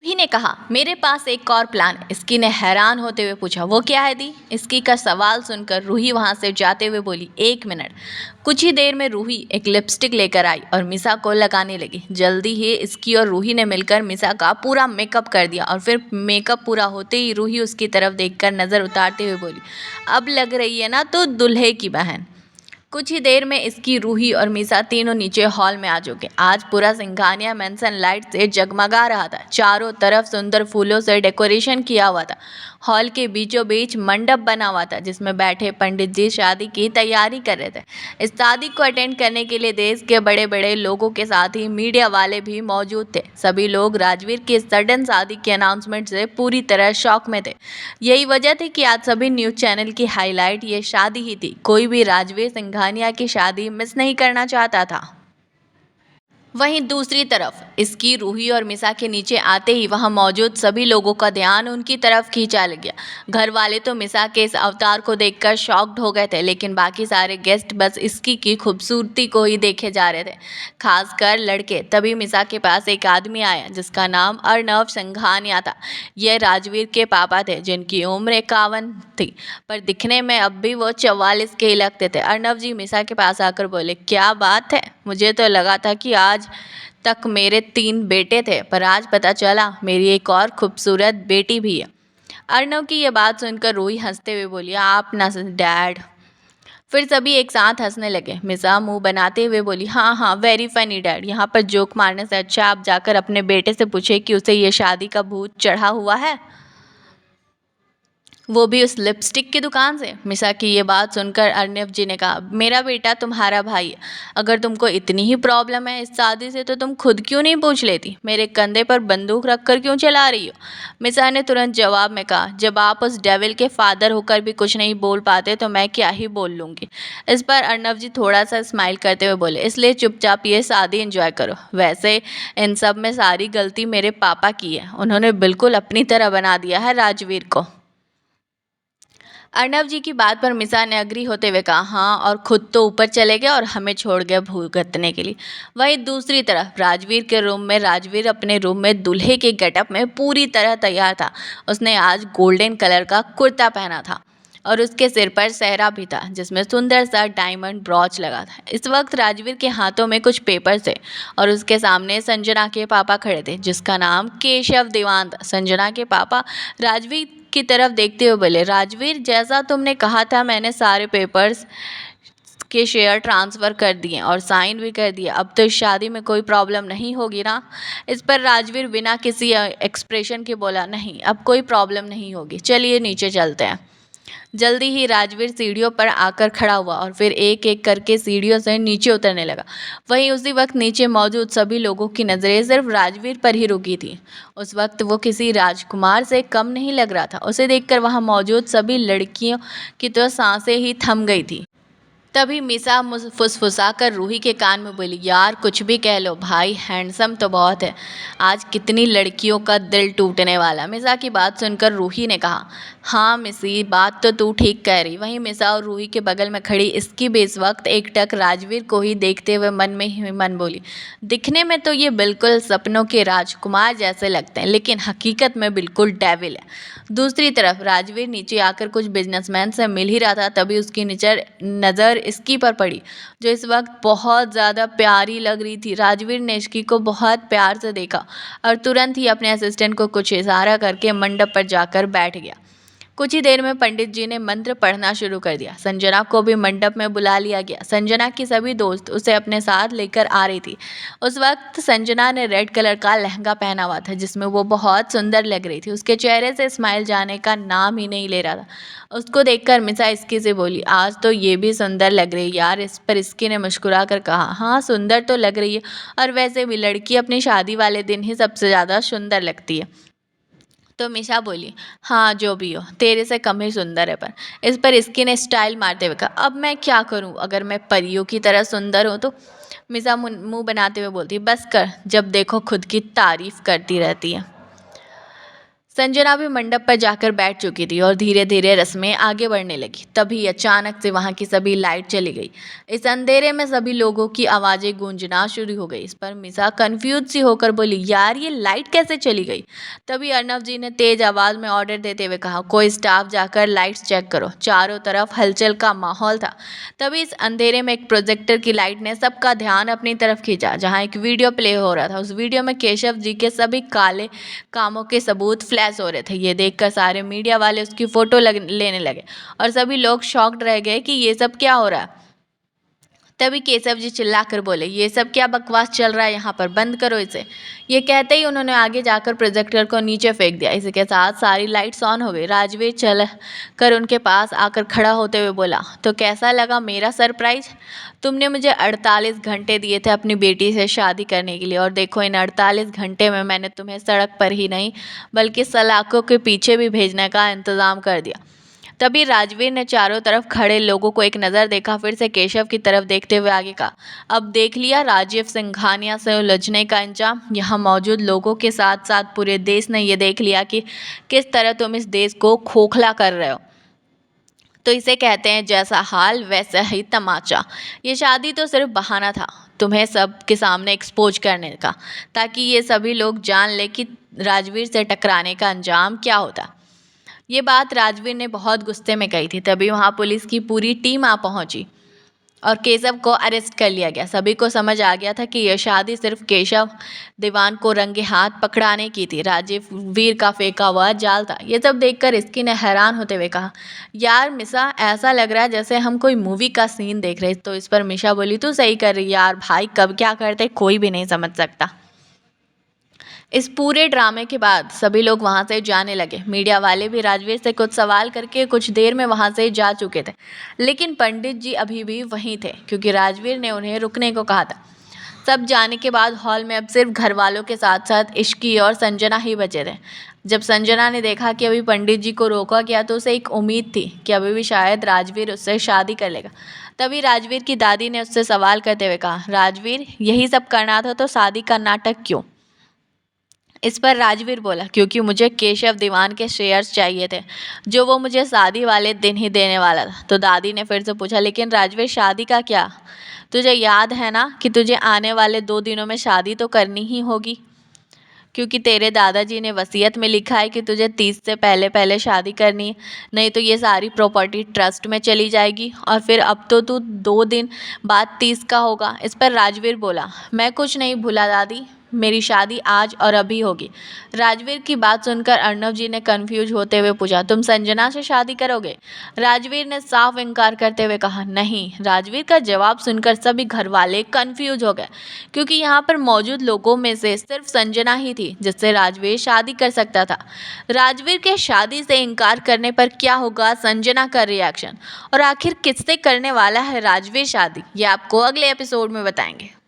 भी ने कहा, मेरे पास एक और प्लान है। इसकी ने हैरान होते हुए पूछा, वो क्या है दी? इसकी का सवाल सुनकर रूही वहां से जाते हुए बोली, 1 मिनट। कुछ ही देर में रूही एक लिपस्टिक लेकर आई और मिसा को लगाने लगी। जल्दी ही इसकी और रूही ने मिलकर मिसा का पूरा मेकअप कर दिया और फिर मेकअप पूरा होते ही रूही उसकी तरफ देखकर नजर उतारते हुए बोली, अब लग रही है ना तो दूल्हे की बहन। कुछ ही देर में इसकी रूही और मीसा तीनों नीचे हॉल में आ चुके। आज पूरा सिंघानिया मेंशन लाइट से जगमगा रहा था। चारों तरफ सुंदर फूलों से डेकोरेशन किया हुआ था। हॉल के बीचों बीच मंडप बना हुआ था जिसमें बैठे पंडित जी शादी की तैयारी कर रहे थे। इस शादी को अटेंड करने के लिए देश के बड़े बड़े लोगों के साथ ही मीडिया वाले भी मौजूद थे। सभी लोग राजवीर की सडन शादी के अनाउंसमेंट से पूरी तरह शॉक में थे। यही वजह थी कि आज सभी न्यूज चैनल की हाईलाइट ये शादी ही थी। कोई भी राजवीर सिंघानिया की शादी मिस नहीं करना चाहता था। वहीं दूसरी तरफ इसकी रूही और मिसा के नीचे आते ही वहां मौजूद सभी लोगों का ध्यान उनकी तरफ खींचा गया। घर वाले तो मिसा के इस अवतार को देखकर शॉक्ड हो गए थे, लेकिन बाकी सारे गेस्ट बस इसकी की खूबसूरती को ही देखे जा रहे थे, खासकर लड़के। तभी मिसा के पास एक आदमी आया जिसका नाम अर्नव सिंघानिया था। यह राजवीर के पापा थे जिनकी उम्र 51 थी, पर दिखने में अब भी वो 44 के ही लगते थे। अर्नव जी मिसा के पास आकर बोले, क्या बात है, मुझे तो लगा था कि आज तक मेरे 3 बेटे थे, पर आज पता चला मेरी एक और खूबसूरत बेटी भी है। अर्नव की यह बात सुनकर रूही हंसते हुए बोली, आप ना डैड। फिर सभी एक साथ हंसने लगे। मिसा मुंह बनाते हुए बोली, हाँ हाँ, वेरी फनी डैड। यहाँ पर जोक मारने से अच्छा आप जाकर अपने बेटे से पूछे कि उसे ये शादी का भूत चढ़ा हुआ है, वो भी उस लिपस्टिक की दुकान से। मिसा की ये बात सुनकर अर्नव जी ने कहा, मेरा बेटा तुम्हारा भाई है, अगर तुमको इतनी ही प्रॉब्लम है इस शादी से तो तुम खुद क्यों नहीं पूछ लेती? मेरे कंधे पर बंदूक रखकर क्यों चला रही हो? मिसा ने तुरंत जवाब में कहा, जब आप उस डेविल के फादर होकर भी कुछ नहीं बोल पाते तो मैं क्या ही बोल लूँगी। इस पर अर्नव जी थोड़ा सा स्माइल करते हुए बोले, इसलिए चुपचाप ये शादी एंजॉय करो। वैसे इन सब में सारी गलती मेरे पापा की है, उन्होंने बिल्कुल अपनी तरह बना दिया है राजवीर को। अर्नव जी की बात पर मिसा ने अग्री होते हुए कहा, हाँ, और खुद तो ऊपर चले गए और हमें छोड़ गए भुगतने के लिए। वहीं दूसरी तरफ राजवीर के रूम में राजवीर अपने रूम में दूल्हे के गेटअप में पूरी तरह तैयार था। उसने आज गोल्डन कलर का कुर्ता पहना था और उसके सिर पर सेहरा भी था जिसमें सुंदर सा डायमंड ब्रॉच लगा था। इस वक्त राजवीर के हाथों में कुछ पेपर थे और उसके सामने संजना के पापा खड़े थे जिसका नाम केशव दीवान था। संजना के पापा राजवीर की तरफ देखते हुए बोले, राजवीर, जैसा तुमने कहा था मैंने सारे पेपर्स के शेयर ट्रांसफ़र कर दिए और साइन भी कर दिए। अब तो इस शादी में कोई प्रॉब्लम नहीं होगी ना? इस पर राजवीर बिना किसी एक्सप्रेशन के बोला, नहीं, अब कोई प्रॉब्लम नहीं होगी, चलिए नीचे चलते हैं। जल्दी ही राजवीर सीढ़ियों पर आकर खड़ा हुआ और फिर एक एक करके सीढ़ियों से नीचे उतरने लगा। वहीं उसी वक्त नीचे मौजूद सभी लोगों की नज़रें सिर्फ राजवीर पर ही रुकी थी। उस वक्त वो किसी राजकुमार से कम नहीं लग रहा था। उसे देखकर वहां मौजूद सभी लड़कियों की तो सांसें ही थम गई थी। तभी मिसा फुसफुसा कर रूही के कान में बोली, यार कुछ भी कह लो, भाई हैंडसम तो बहुत है, आज कितनी लड़कियों का दिल टूटने वाला। मिसा की बात सुनकर रूही ने कहा, हाँ मिसी, बात तो तू ठीक कह रही। वहीं मिसा और रूही के बगल में खड़ी इसकी भी इस वक्त एकटक राजवीर को ही देखते हुए मन में ही मन बोली, दिखने में तो ये बिल्कुल सपनों के राजकुमार जैसे लगते हैं, लेकिन हकीकत में बिल्कुल डेविल है। दूसरी तरफ राजवीर नीचे आकर कुछ बिजनेसमैन से मिल ही रहा था, तभी उसकी नज़र इसकी पर पड़ी जो इस वक्त बहुत ज़्यादा प्यारी लग रही थी। राजवीर ने इसकी को बहुत प्यार से देखा और तुरंत ही अपने असिस्टेंट को कुछ इशारा करके मंडप पर जाकर बैठ गया। कुछ ही देर में पंडित जी ने मंत्र पढ़ना शुरू कर दिया। संजना को भी मंडप में बुला लिया गया। संजना की सभी दोस्त उसे अपने साथ लेकर आ रही थी। उस वक्त संजना ने रेड कलर का लहंगा पहना हुआ था जिसमें वो बहुत सुंदर लग रही थी। उसके चेहरे से स्माइल जाने का नाम ही नहीं ले रहा था। उसको देखकर मिसा इसकी से बोली, आज तो ये भी सुंदर लग रही है यार। इस पर इसकी ने मुस्कुरा कर कहा, हाँ सुंदर तो लग रही है, और वैसे भी लड़की अपनी शादी वाले दिन ही सबसे ज़्यादा सुंदर लगती है। तो मिसा बोली, हाँ जो भी हो, तेरे से कम ही सुंदर है। पर इस पर इसकी ने स्टाइल मारते हुए कहा, अब मैं क्या करूं, अगर मैं परियों की तरह सुंदर हूं तो? मिसा मुंह बनाते हुए बोलती, बस कर, जब देखो खुद की तारीफ करती रहती है। संजना भी मंडप पर जाकर बैठ चुकी थी और धीरे धीरे रस्में आगे बढ़ने लगी। तभी अचानक से वहां की सभी लाइट चली गई। इस अंधेरे में सभी लोगों की आवाजें गूंजना शुरू हो गई। इस पर मिसा कंफ्यूज सी होकर बोली, यार ये लाइट कैसे चली गई? तभी अर्णव जी ने तेज आवाज में ऑर्डर देते हुए कहा, कोई स्टाफ जाकर लाइट्स चेक करो। चारों तरफ हलचल का माहौल था। तभी इस अंधेरे में एक प्रोजेक्टर की लाइट ने सबका ध्यान अपनी तरफ खींचा, जहां एक वीडियो प्ले हो रहा था। उस वीडियो में केशव जी के सभी काले कामों के सबूत फ्लैश हो रहे थे। ये देखकर सारे मीडिया वाले उसकी फोटो लेने लगे और सभी लोग शॉक्ड रह गए कि ये सब क्या हो रहा है। तभी केशव जी चिल्लाकर बोले, ये सब क्या बकवास चल रहा है यहाँ पर, बंद करो इसे। ये कहते ही उन्होंने आगे जाकर प्रोजेक्टर को नीचे फेंक दिया। इसके साथ सारी लाइट्स ऑन हो गई। राजवीर चल कर उनके पास आकर खड़ा होते हुए बोला, तो कैसा लगा मेरा सरप्राइज? तुमने मुझे 48 घंटे दिए थे अपनी बेटी से शादी करने के लिए, और देखो इन 48 घंटे में मैंने तुम्हें सड़क पर ही नहीं बल्कि सलाखों के पीछे भी भेजने का इंतज़ाम कर दिया। तभी राजवीर ने चारों तरफ खड़े लोगों को एक नज़र देखा, फिर से केशव की तरफ देखते हुए आगे कहा, अब देख लिया राजीव सिंघानिया से उलझने का अंजाम। यहाँ मौजूद लोगों के साथ साथ पूरे देश ने ये देख लिया कि किस तरह तुम इस देश को खोखला कर रहे हो। तो इसे कहते हैं जैसा हाल वैसा ही तमाचा। ये शादी तो सिर्फ बहाना था तुम्हें सब के सामने एक्सपोज करने का, ताकि ये सभी लोग जान ले कि राजवीर से टकराने का अंजाम क्या होता। ये बात राजवीर ने बहुत गुस्से में कही थी। तभी वहाँ पुलिस की पूरी टीम आ पहुंची और केशव को अरेस्ट कर लिया गया। सभी को समझ आ गया था कि यह शादी सिर्फ केशव दीवान को रंगे हाथ पकड़ाने की थी। राजीव वीर का फेंका हुआ जाल था। ये सब देखकर इसकी ने हैरान होते हुए कहा, यार मिसा ऐसा लग रहा है जैसे हम कोई मूवी का सीन देख रहे। तो इस पर मिशा बोली, तू सही कर रही यार भाई, कब क्या करते कोई भी नहीं समझ सकता। इस पूरे ड्रामे के बाद सभी लोग वहाँ से जाने लगे। मीडिया वाले भी राजवीर से कुछ सवाल करके कुछ देर में वहाँ से जा चुके थे, लेकिन पंडित जी अभी भी वहीं थे क्योंकि राजवीर ने उन्हें रुकने को कहा था। सब जाने के बाद हॉल में अब सिर्फ घर वालों के साथ साथ इश्की और संजना ही बचे थे। जब संजना ने देखा कि अभी पंडित जी को रोका गया तो उसे एक उम्मीद थी कि अभी भी शायद राजवीर उससे शादी कर लेगा। तभी राजवीर की दादी ने उससे सवाल करते हुए कहा, राजवीर यही सब करना था तो शादी का नाटक क्यों? इस पर राजवीर बोला, क्योंकि मुझे केशव दीवान के शेयर्स चाहिए थे जो वो मुझे शादी वाले दिन ही देने वाला था। तो दादी ने फिर से पूछा, लेकिन राजवीर शादी का क्या? तुझे याद है ना कि तुझे आने वाले 2 दिनों में शादी तो करनी ही होगी, क्योंकि तेरे दादाजी ने वसीयत में लिखा है कि तुझे 30 से पहले पहले शादी करनी है, नहीं तो ये सारी प्रॉपर्टी ट्रस्ट में चली जाएगी और फिर अब तो तू 2 दिन बाद 30 का होगा। इस पर राजवीर बोला, मैं कुछ नहीं भूला दादी, मेरी शादी आज और अभी होगी। राजवीर की बात सुनकर अर्णव जी ने कंफ्यूज होते हुए पूछा, तुम संजना से शादी करोगे? राजवीर ने साफ इनकार करते हुए कहा, नहीं। राजवीर का जवाब सुनकर सभी घर वाले कंफ्यूज हो गए, क्योंकि यहाँ पर मौजूद लोगों में से सिर्फ संजना ही थी जिससे राजवीर शादी कर सकता था। राजवीर के शादी से इनकार करने पर क्या होगा, संजना का रिएक्शन, और आखिर किससे करने वाला है राजवीर शादी, ये आपको अगले एपिसोड में बताएंगे।